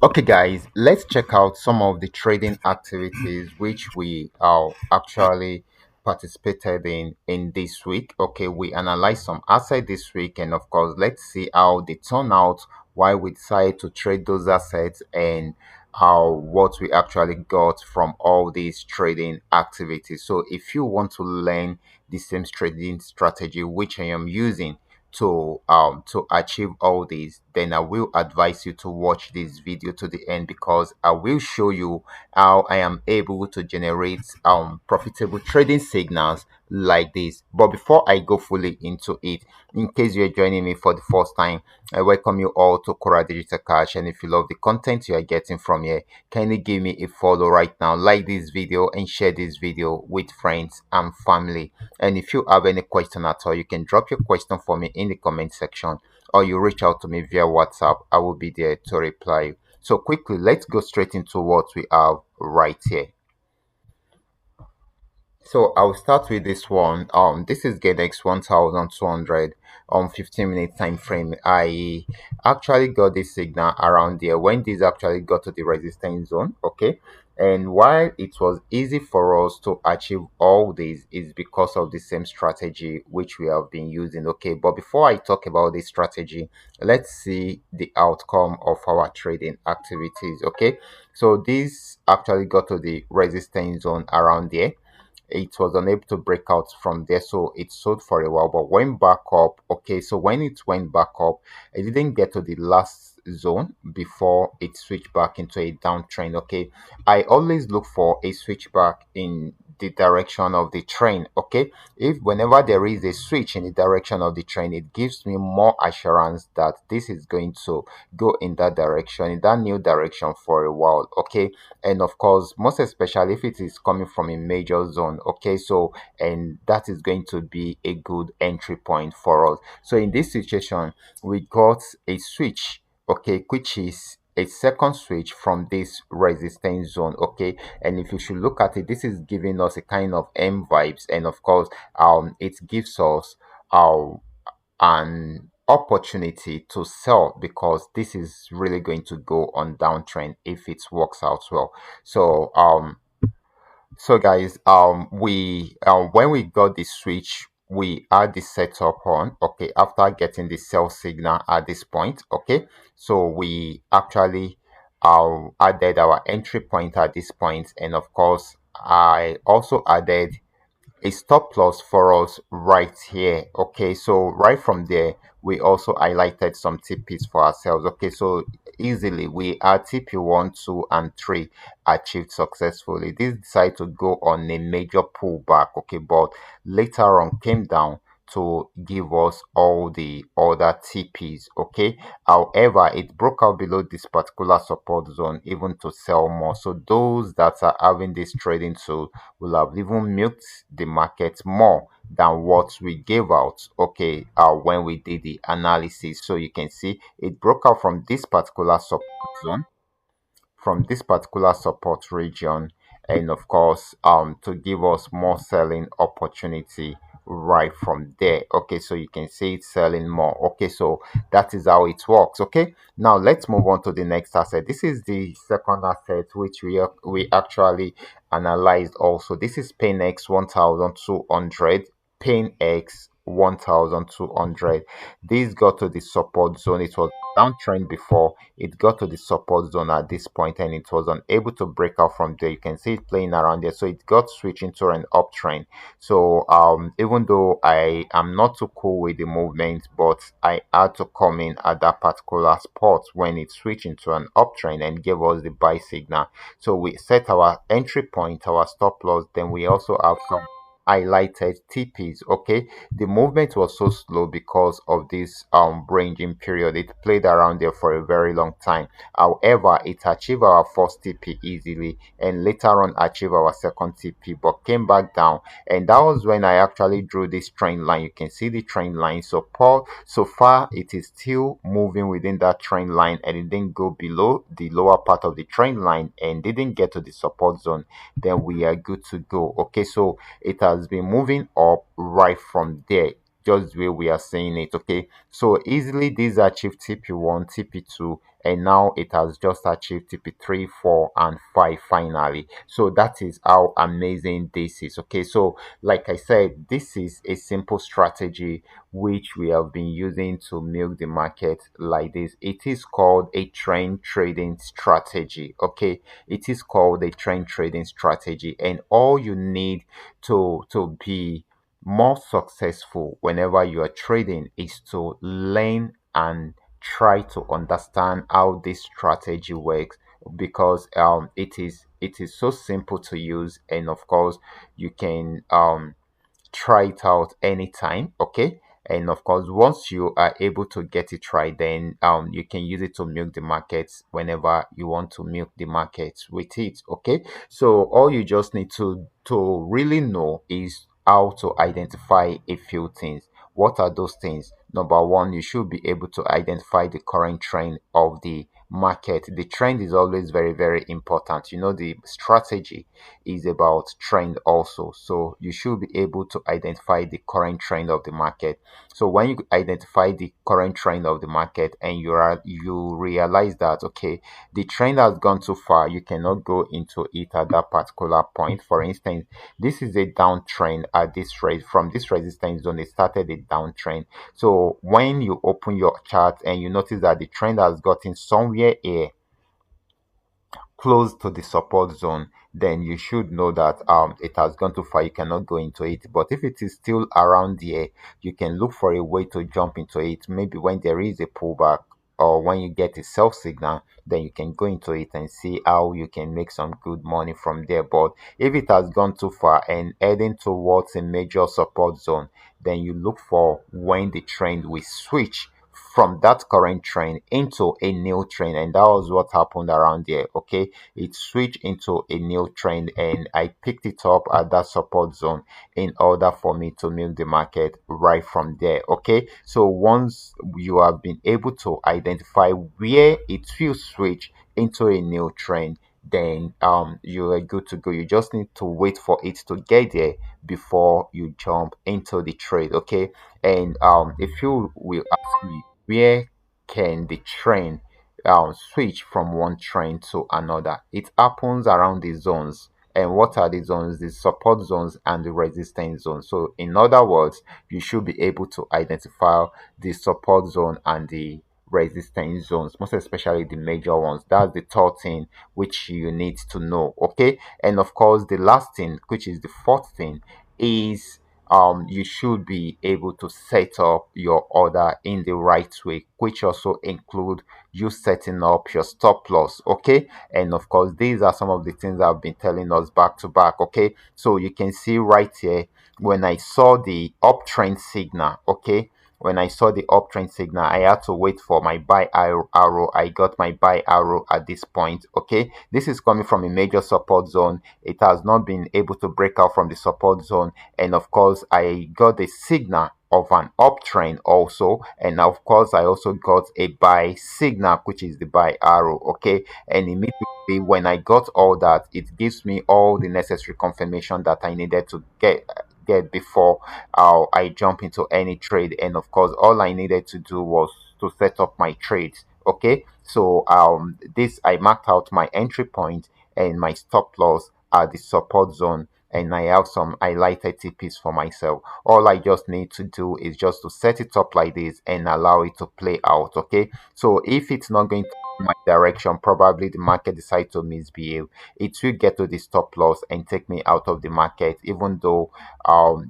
Okay, guys, let's check out some of the trading activities which we actually participated in this week. Okay, we analyzed some assets this week, and of course, let's see how they turn out, why we decided to trade those assets, and how what we actually got from all these trading activities. So, if you want to learn the same trading strategy which I am using to achieve all this, then I will advise you to watch this video to the end because I will show you how I am able to generate profitable trading signals like this. But before I go fully into it, in case you're joining me for the first time, I welcome you all to Qora Digital Cash. And if you love the content you are getting from here, kindly give me a follow right now, like this video and share this video with friends and family. And if you have any question at all, you can drop your question for me in the comment section or you reach out to me via WhatsApp. I will be there to reply. So quickly, let's go straight into what we have right here. So I'll start with this one. This is GetX 1200 on 15-minute time frame. I actually got this signal around there when this actually got to the resistance zone. Okay. And while it was easy for us to achieve all this is because of the same strategy which we have been using. Okay. But before I talk about this strategy, let's see the outcome of our trading activities. Okay. So this actually got to the resistance zone around there. It was unable to break out from there, so it sold for a while but went back up. Okay, so when it went back up, it didn't get to the last zone before it switched back into a downtrend. Okay, I always look for a switch back in the direction of the trend. Okay, if whenever there is a switch in the direction of the trend, it gives me more assurance that this is going to go in that direction, in that new direction for a while. Okay, and of course most especially if it is coming from a major zone. Okay, so and that is going to be a good entry point for us. So in this situation we got a switch, okay, which is a second switch from this resistance zone. Okay, and if you should look at it, this is giving us a kind of M vibes, and of course it gives us an opportunity to sell because this is really going to go on downtrend if it works out well. So guys, we when we got the switch, we had the setup on. Okay, after getting the sell signal at this point. Okay, so we actually added our entry point at this point, and of course I also added a stop loss for us right here. Okay, so right from there we also highlighted some TPs for ourselves. Okay, so easily we had TP 1, 2 and 3 achieved successfully. This decided to go on a major pullback. Okay, but later on came down to give us all the other TPs. Okay, however it broke out below this particular support zone even to sell more. So those that are having this trading tool will have even milked the market more than what we gave out, okay, when we did the analysis. So you can see it broke out from this particular support region, and of course to give us more selling opportunity right from there. Okay, so you can see it's selling more. Okay, so that is how it works. Okay, now let's move on to the next asset. This is the second asset which we actually analyzed also. This is PainX 1200. PainX 1200. This got to the support zone. It was downtrend before, it got to the support zone at this point and it was unable to break out from there. You can see it playing around there, so it got switched into an uptrend. So even though I am not too cool with the movement, but I had to come in at that particular spot when it switched into an uptrend and gave us the buy signal. So we set our entry point, our stop loss, then we also have some highlighted TPs. Okay, the movement was so slow because of this ranging period. It played around there for a very long time. However, it achieved our first TP easily and later on achieved our second TP but came back down, and that was when I actually drew this trend line. You can see the trend line. So far it is still moving within that trend line and it didn't go below the lower part of the trend line and didn't get to the support zone. Then we are good to go. Okay, so it has been moving up right from there. just the way we are saying it. Okay, so easily this achieved TP1, TP2, and now it has just achieved TP3, 4, and 5 finally. So that is how amazing this is. Okay, so like I said, this is a simple strategy which we have been using to milk the market like this. It is called a trend trading strategy. Okay, it is called a trend trading strategy, and all you need to be more successful whenever you are trading is to learn and try to understand how this strategy works, because it is so simple to use, and of course you can try it out anytime. Okay, and of course once you are able to get it right, then you can use it to milk the markets whenever you want to milk the markets with it. Okay, so all you just need to really know is how to identify a few things. What are those things? Number one, you should be able to identify the current trend of the market. The trend is always very, very important. The strategy is about trend also. So you should be able to identify the current trend of the market. So when you identify the current trend of the market and you realize that okay, the trend has gone too far, you cannot go into it at that particular point. For instance, this is a downtrend at this rate. From this resistance zone, it started a downtrend. So when you open your chart and you notice that the trend has gotten somewhere here close to the support zone, then you should know that it has gone too far. You cannot go into it. But if it is still around here, you can look for a way to jump into it. Maybe when there is a pullback or when you get a sell signal, then you can go into it and see how you can make some good money from there. But if it has gone too far and heading towards a major support zone, then you look for when the trend will switch from that current trend into a new trend, and that was what happened around there. Okay, it switched into a new trend, and I picked it up at that support zone in order for me to milk the market right from there. Okay, so once you have been able to identify where it will switch into a new trend, then you are good to go. You just need to wait for it to get there before you jump into the trade. Okay, and if you will ask me where can the trend switch from one trend to another, it happens around the zones. And what are the zones? The support zones and the resistance zone. So in other words, you should be able to identify the support zone and the resistance zones, most especially the major ones. That's the third thing which you need to know. Okay, and of course the last thing, which is the fourth thing, is you should be able to set up your order in the right way, which also include you setting up your stop loss. Okay, and of course these are some of the things I've been telling us back to back. Okay, so you can see right here when I saw the uptrend signal. Okay, when I saw the uptrend signal, I had to wait for my buy arrow. I got my buy arrow at this point. Okay, this is coming from a major support zone. It has not been able to break out from the support zone, and of course I got a signal of an uptrend also, and of course I also got a buy signal, which is the buy arrow. Okay, and immediately when I got all that, it gives me all the necessary confirmation that I needed to get before I jump into any trade. And of course all I needed to do was to set up my trades. Okay, so this I marked out my entry point and my stop loss at the support zone, and I have some highlighted TPs for myself. All I just need to do is just to set it up like this and allow it to play out. Okay, so if it's not going to my direction, probably the market decide to misbehave, it will get to the stop loss and take me out of the market, even though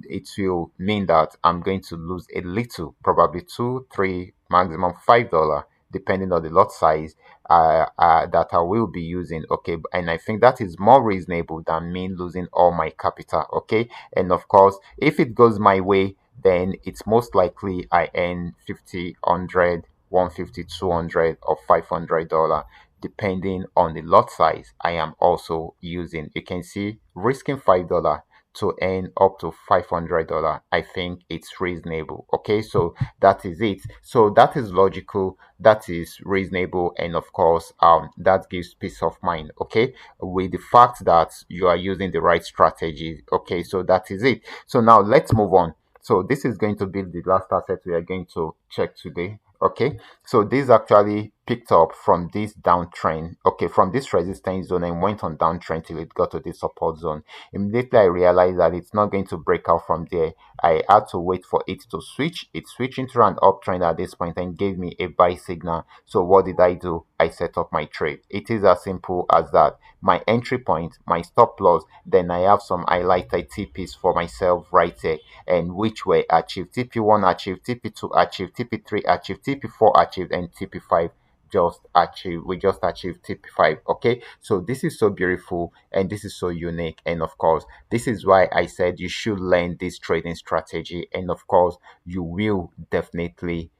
it will mean that I'm going to lose a little, probably two, three, maximum $5, depending on the lot size that I will be using. Okay, and I think that is more reasonable than me losing all my capital. Okay, and of course, if it goes my way, then it's most likely I earn 50, 100, 150, 200, or $500, depending on the lot size I am also using. You can see risking $5 to earn up to $500. I think it's reasonable. Okay, so that is it. So that is logical, that is reasonable, and of course that gives peace of mind. Okay, with the fact that you are using the right strategy. Okay, so that is it. So now let's move on. So this is going to be the last asset we are going to check today. Okay, so this actually picked up from this downtrend, okay, from this resistance zone and went on downtrend till it got to this support zone. Immediately I realized that it's not going to break out from there. I had to wait for it to switch. It switched into an uptrend at this point and gave me a buy signal. So what did I do? I set up my trade. It is as simple as that. My entry point, my stop loss, then I have some highlighted TPs for myself right there, and which were achieved. TP1 achieved, TP2 achieved, TP3 achieved, TP4 achieved, and TP5 just achieved. We just achieved TP5. Okay, so this is so beautiful and this is so unique, and of course this is why I said you should learn this trading strategy, and of course you will definitely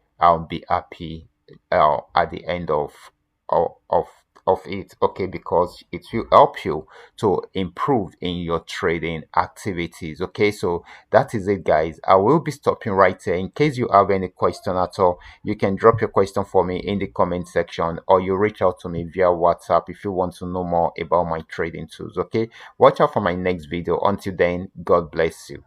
be happy at the end of of of it. Okay, because it will help you to improve in your trading activities. Okay, so that is it, guys. I will be stopping right here. In case you have any question at all, you can drop your question for me in the comment section, or you reach out to me via WhatsApp if you want to know more about my trading tools. Okay, watch out for my next video. Until then, God bless you.